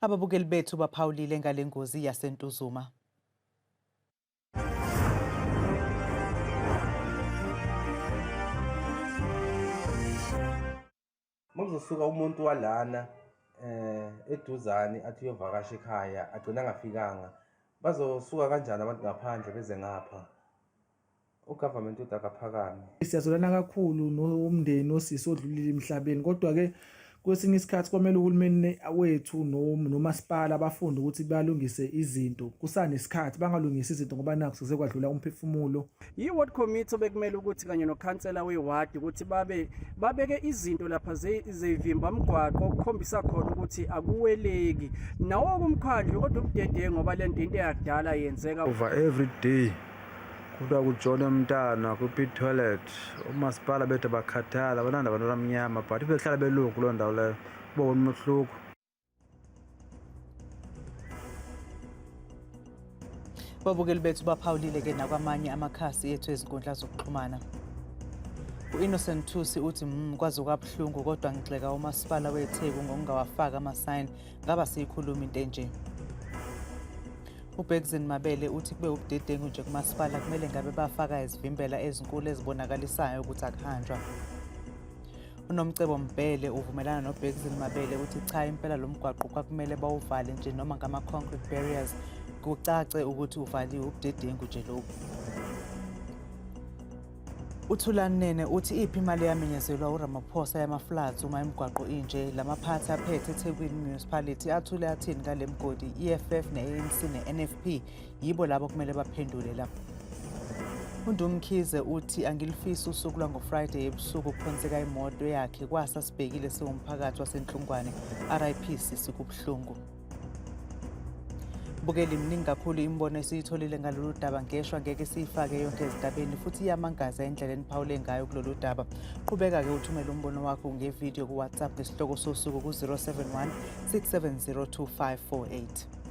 Ababukeli bethu baphawulile ngalengozi yase Ntuzuma. Makuzosuka umuntu walana eduzane athi uyovakasha ekhaya agcina angafikanga, bazosuka kanjani abantu ngaphandle beze ngapha? Ugovernment uthi akaphakame. Siyazolana kakhulu nomndeni osisi odlulile emhlabeni, kodwa ke kwesinye isikhathi kwamele uhulumeni wethu nomasipala bafunde ukuthi balungise izinto kusanesikhathi, bangalungisi izinto ngoba nakho sekuze kwadlula umphefumulo. I-ward committee bekumele ukuthi kanye nokhansela we-ward ukuthi babeke izinto lapha zevimba mgwaqo okukhombisa khona ukuthi akuweleki nawo kumkhandlu, kodwa ubudedengu ngoba lento into eyakudala yenzeka over every day. Kuda kujona umntana kuphi toilet, umasipala bethu bakhathala abananda abantu abamnyama, but behlala belungu kuloo ndawo leyo kubona umhluko. Ababukeli bethu baphawulile ke nakwamanye amakhasi ethu ezinkundla zokuxhumana. U-Innocent Thusi uthi kwazi kwabuhlungu kodwa ngixeka umasipala weTheku ngokungawafaka amasayini, ngaba siyikhuluma into enje. UBexin Mabele uthi kube ubudedengu nje kumasipala kumele ngabe bafaka izivimbela ezinkulu ezibonakalisayo ukuthi akuhanjwa. UNomcebo Mbele uvumelana noBexin Mabele uthi cha impela lo mgwaqo kwakumele bawuvale nje noma ngama-concrete barriers, kucace ukuthi uvaliwe ubudedengu nje lokhu. uThulanene uthi iphi imali yamenyezelwa uRamaphosa yama-floods uma imigwaqo inje, lamaphathi aphethe eThekwini Municipality athule athini ngale mgodi? EFF ne-ANC ne-NFP yibo labo kumele baphendule lapho. uNdumkhize uthi angilifisi usuku lwango-Friday ebusuku kuphonseka imoto yakhe kwasa sibhekile siwumphakathi wasenhlungwane, RIP sisi kubuhlungu. Bukeli mningi kakhulu imibono esiyitholile ngalolu daba, ngeshwa ngeke siyifake yonke ezindabeni futhi iyamangaza endleleni phawule ngayo kulolu daba. Qhubeka-ke uthumele umbono wakho ngevideo ku-WhatsApp ngesihloko sosuku ku-071 670 2548.